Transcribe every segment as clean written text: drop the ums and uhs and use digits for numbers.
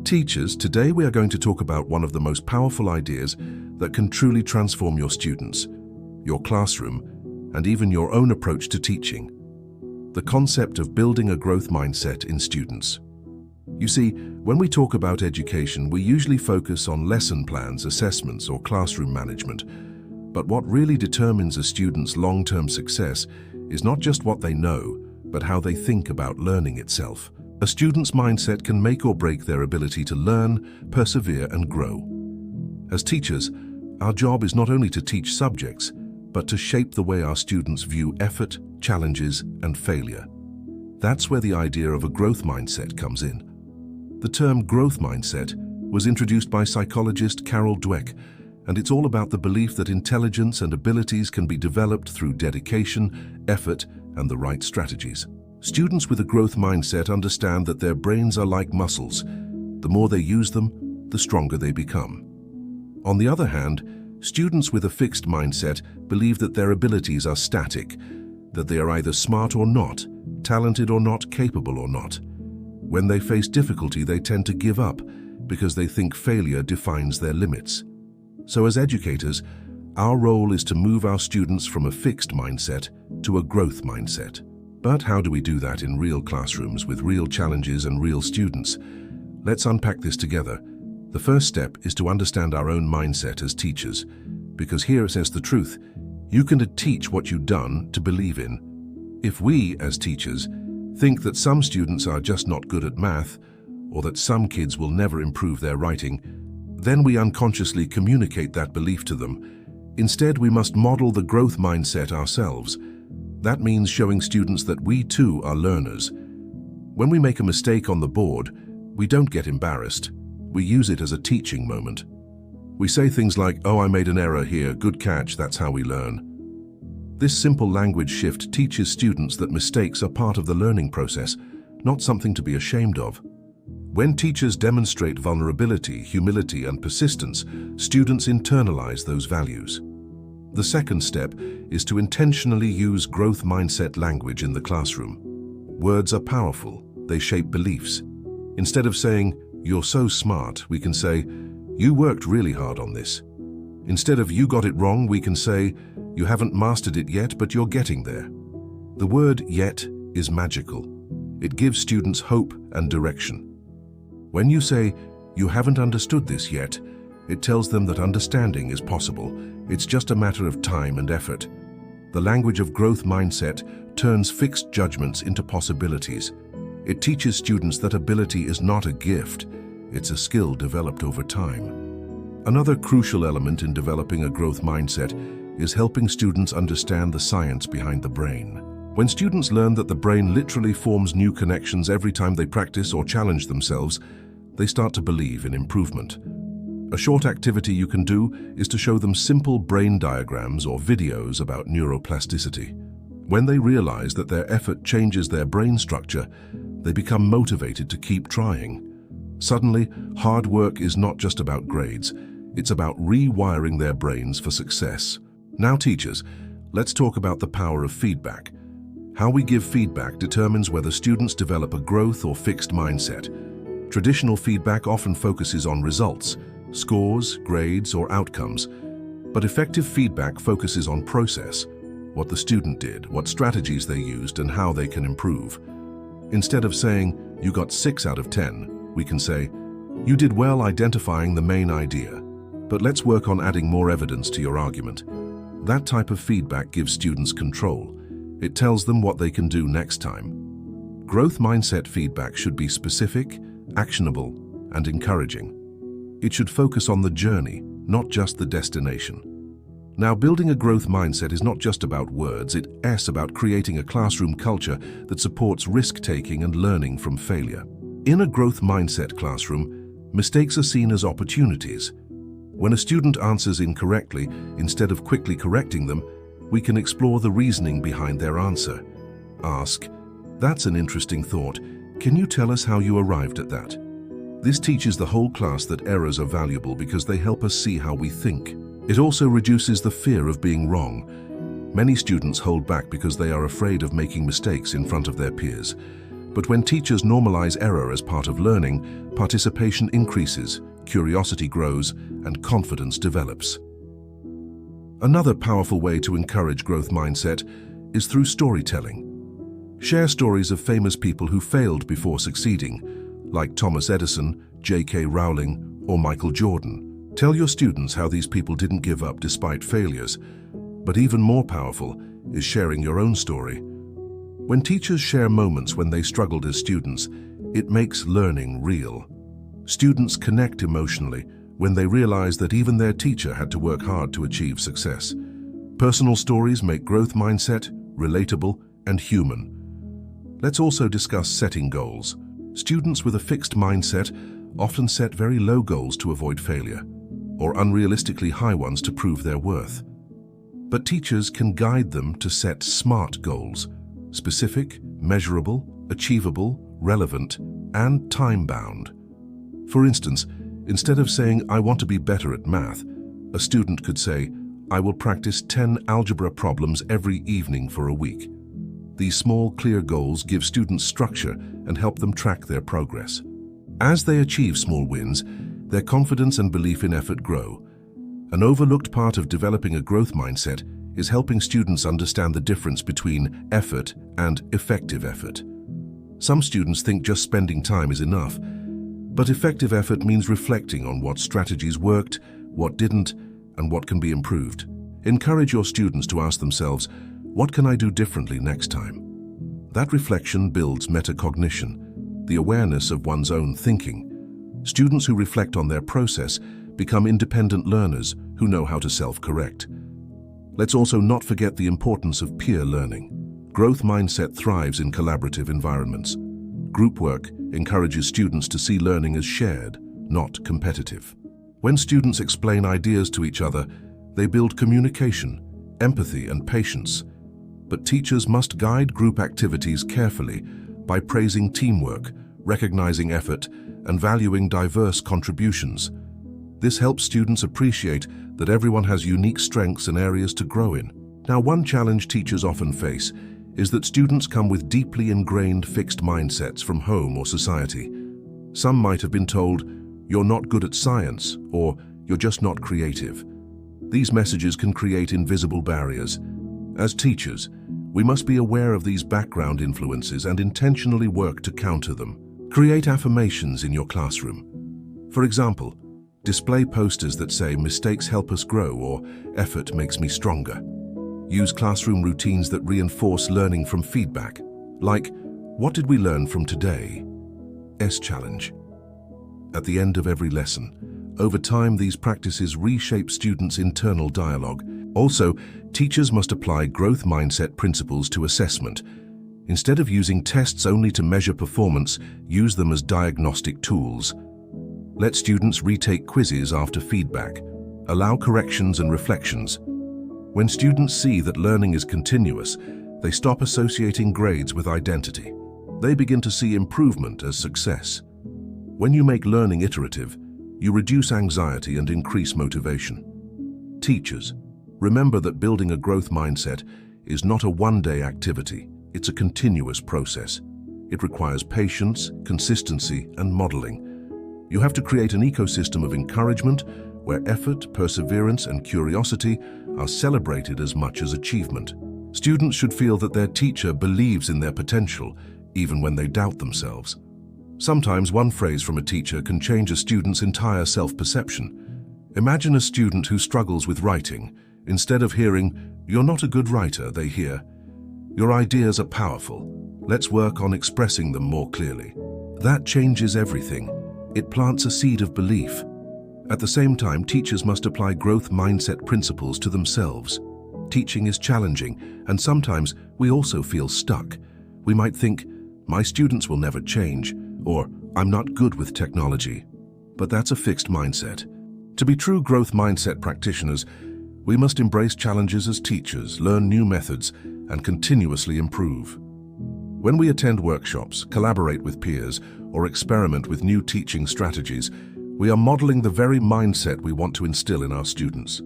Teachers, today we are going to talk about one of the most powerful ideas that can truly transform your students, your classroom, and even your own approach to teaching. The concept of building a growth mindset in students. You see, when we talk about education, we usually focus on lesson plans, assessments, or classroom management. But what really determines a student's long-term success is not just what they know, but how they think about learning itself. A student's mindset can make or break their ability to learn, persevere, and grow. As teachers, our job is not only to teach subjects, but to shape the way our students view effort, challenges, and failure. That's where the idea of a growth mindset comes in. The term growth mindset was introduced by psychologist Carol Dweck, and it's all about the belief that intelligence and abilities can be developed through dedication, effort, and the right strategies. Students with a growth mindset understand that their brains are like muscles. The more they use them, the stronger they become. On the other hand, students with a fixed mindset believe that their abilities are static, that they are either smart or not, talented or not, capable or not. When they face difficulty, they tend to give up because they think failure defines their limits. So as educators, our role is to move our students from a fixed mindset to a growth mindset. But how do we do that in real classrooms with real challenges and real students? Let's unpack this together. The first step is to understand our own mindset as teachers, because here it says the truth. You can teach what you've done to believe in. If we, as teachers, think that some students are just not good at math, or that some kids will never improve their writing, then we unconsciously communicate that belief to them. Instead, we must model the growth mindset ourselves. That means showing students that we too are learners. When we make a mistake on the board, we don't get embarrassed. We use it as a teaching moment. We say things like, "Oh, I made an error here, good catch, that's how we learn." This simple language shift teaches students that mistakes are part of the learning process, not something to be ashamed of. When teachers demonstrate vulnerability, humility, and persistence, students internalize those values. The second step is to intentionally use growth mindset language in the classroom. Words are powerful, they shape beliefs. Instead of saying, "You're so smart," we can say, "You worked really hard on this." Instead of "You got it wrong," we can say, "You haven't mastered it yet, but you're getting there." The word "yet" is magical. It gives students hope and direction. When you say, "You haven't understood this yet," it tells them that understanding is possible. It's just a matter of time and effort. The language of growth mindset turns fixed judgments into possibilities. It teaches students that ability is not a gift, it's a skill developed over time. Another crucial element in developing a growth mindset is helping students understand the science behind the brain. When students learn that the brain literally forms new connections every time they practice or challenge themselves, they start to believe in improvement. A short activity you can do is to show them simple brain diagrams or videos about neuroplasticity. When they realize that their effort changes their brain structure, they become motivated to keep trying. Suddenly, hard work is not just about grades, it's about rewiring their brains for success. Now teachers, let's talk about the power of feedback. How we give feedback determines whether students develop a growth or fixed mindset. Traditional feedback often focuses on results, scores, grades, or outcomes. But effective feedback focuses on process, what the student did, what strategies they used, and how they can improve. Instead of saying, "You got 6 out of 10, we can say, "You did well identifying the main idea, but let's work on adding more evidence to your argument." That type of feedback gives students control. It tells them what they can do next time. Growth mindset feedback should be specific, actionable, and encouraging. It should focus on the journey, not just the destination. Now, building a growth mindset is not just about words, it's about creating a classroom culture that supports risk-taking and learning from failure. In a growth mindset classroom, mistakes are seen as opportunities. When a student answers incorrectly, instead of quickly correcting them, we can explore the reasoning behind their answer. Ask, "That's an interesting thought. Can you tell us how you arrived at that?" This teaches the whole class that errors are valuable because they help us see how we think. It also reduces the fear of being wrong. Many students hold back because they are afraid of making mistakes in front of their peers. But when teachers normalize error as part of learning, participation increases, curiosity grows, and confidence develops. Another powerful way to encourage growth mindset is through storytelling. Share stories of famous people who failed before succeeding, like Thomas Edison, J.K. Rowling, or Michael Jordan. Tell your students how these people didn't give up despite failures. But even more powerful is sharing your own story. When teachers share moments when they struggled as students, it makes learning real. Students connect emotionally when they realize that even their teacher had to work hard to achieve success. Personal stories make growth mindset relatable and human. Let's also discuss setting goals. Students with a fixed mindset often set very low goals to avoid failure, or unrealistically high ones to prove their worth. But teachers can guide them to set SMART goals: specific, measurable, achievable, relevant, and time-bound. For instance, instead of saying, "I want to be better at math," a student could say, "I will practice 10 algebra problems every evening for a week." These small, clear goals give students structure and help them track their progress. As they achieve small wins, their confidence and belief in effort grow. An overlooked part of developing a growth mindset is helping students understand the difference between effort and effective effort. Some students think just spending time is enough, but effective effort means reflecting on what strategies worked, what didn't, and what can be improved. Encourage your students to ask themselves, "What can I do differently next time?" That reflection builds metacognition, the awareness of one's own thinking. Students who reflect on their process become independent learners who know how to self-correct. Let's also not forget the importance of peer learning. Growth mindset thrives in collaborative environments. Group work encourages students to see learning as shared, not competitive. When students explain ideas to each other, they build communication, empathy, and patience. But teachers must guide group activities carefully by praising teamwork, recognizing effort, and valuing diverse contributions. This helps students appreciate that everyone has unique strengths and areas to grow in. Now, one challenge teachers often face is that students come with deeply ingrained fixed mindsets from home or society. Some might have been told, "You're not good at science," or "You're just not creative." These messages can create invisible barriers. As teachers, we must be aware of these background influences and intentionally work to counter them. Create affirmations in your classroom. For example, display posters that say, "Mistakes help us grow," or "Effort makes me stronger." Use classroom routines that reinforce learning from feedback, like, "What did we learn from today's challenge?" At the end of every lesson. Over time, these practices reshape students' internal dialogue. Also, teachers must apply growth mindset principles to assessment. Instead of using tests only to measure performance, use them as diagnostic tools. Let students retake quizzes after feedback. Allow corrections and reflections. When students see that learning is continuous, they stop associating grades with identity. They begin to see improvement as success. When you make learning iterative, you reduce anxiety and increase motivation. Teachers, remember that building a growth mindset is not a one-day activity. It's a continuous process. It requires patience, consistency, and modeling. You have to create an ecosystem of encouragement where effort, perseverance, and curiosity are celebrated as much as achievement. Students should feel that their teacher believes in their potential, even when they doubt themselves. Sometimes one phrase from a teacher can change a student's entire self-perception. Imagine a student who struggles with writing. Instead of hearing, "You're not a good writer," they hear, "Your ideas are powerful. Let's work on expressing them more clearly." That changes everything. It plants a seed of belief. At the same time, teachers must apply growth mindset principles to themselves. Teaching is challenging, and sometimes we also feel stuck. We might think, "My students will never change," or "I'm not good with technology." But that's a fixed mindset. To be true growth mindset practitioners, we must embrace challenges as teachers, learn new methods, and continuously improve. When we attend workshops, collaborate with peers, or experiment with new teaching strategies, we are modeling the very mindset we want to instill in our students.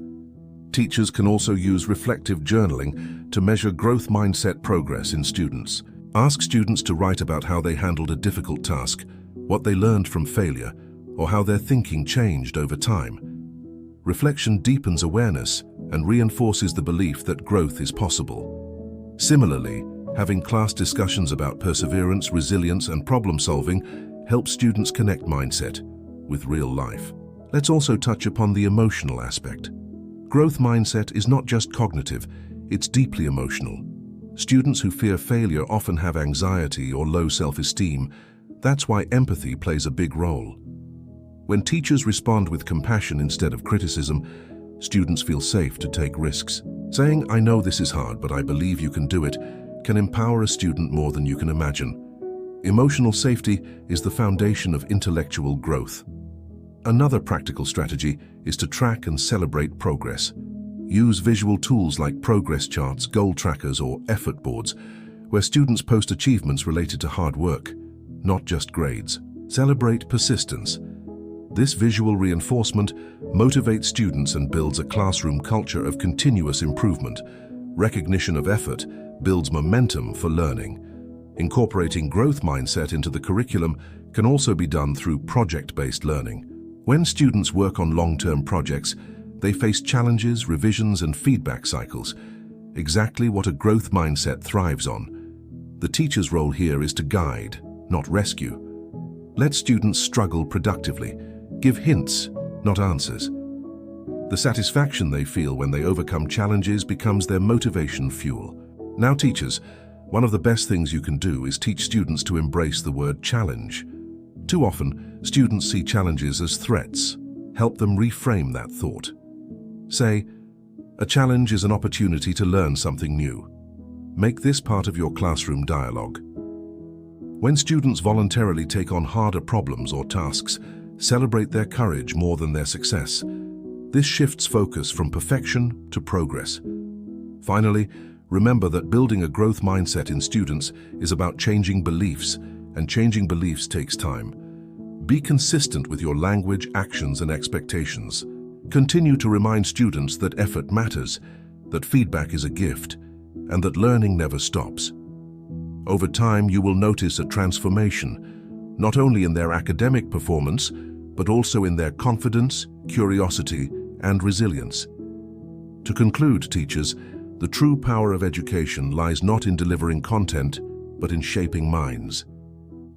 Teachers can also use reflective journaling to measure growth mindset progress in students. Ask students to write about how they handled a difficult task, what they learned from failure, or how their thinking changed over time. Reflection deepens awareness and reinforces the belief that growth is possible. Similarly, having class discussions about perseverance, resilience, and problem-solving helps students connect mindset with real life. Let's also touch upon the emotional aspect. Growth mindset is not just cognitive, it's deeply emotional. Students who fear failure often have anxiety or low self-esteem. That's why empathy plays a big role. When teachers respond with compassion instead of criticism, students feel safe to take risks. Saying, "I know this is hard, but I believe you can do it," can empower a student more than you can imagine. Emotional safety is the foundation of intellectual growth. Another practical strategy is to track and celebrate progress. Use visual tools like progress charts, goal trackers, or effort boards, where students post achievements related to hard work, not just grades. Celebrate persistence. This visual reinforcement motivates students and builds a classroom culture of continuous improvement. Recognition of effort builds momentum for learning. Incorporating growth mindset into the curriculum can also be done through project-based learning. When students work on long-term projects, they face challenges, revisions, and feedback cycles, exactly what a growth mindset thrives on. The teacher's role here is to guide, not rescue. Let students struggle productively. Give hints, not answers. The satisfaction they feel when they overcome challenges becomes their motivation fuel. Now, teachers, one of the best things you can do is teach students to embrace the word challenge. Too often, students see challenges as threats. Help them reframe that thought. Say, "A challenge is an opportunity to learn something new." Make this part of your classroom dialogue. When students voluntarily take on harder problems or tasks, celebrate their courage more than their success. This shifts focus from perfection to progress. Finally, remember that building a growth mindset in students is about changing beliefs, and changing beliefs takes time. Be consistent with your language, actions, and expectations. Continue to remind students that effort matters, that feedback is a gift, and that learning never stops. Over time, you will notice a transformation, not only in their academic performance, but also in their confidence, curiosity, and resilience. To conclude, teachers, the true power of education lies not in delivering content, but in shaping minds.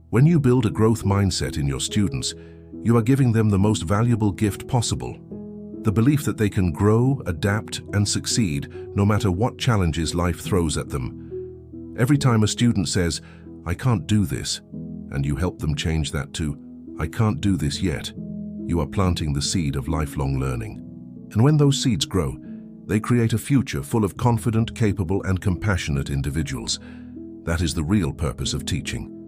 When you build a growth mindset in your students, you are giving them the most valuable gift possible: the belief that they can grow, adapt, and succeed no matter what challenges life throws at them. Every time a student says, "I can't do this," and you help them change that to, "I can't do this yet," you are planting the seed of lifelong learning. And when those seeds grow, they create a future full of confident, capable, and compassionate individuals. That is the real purpose of teaching.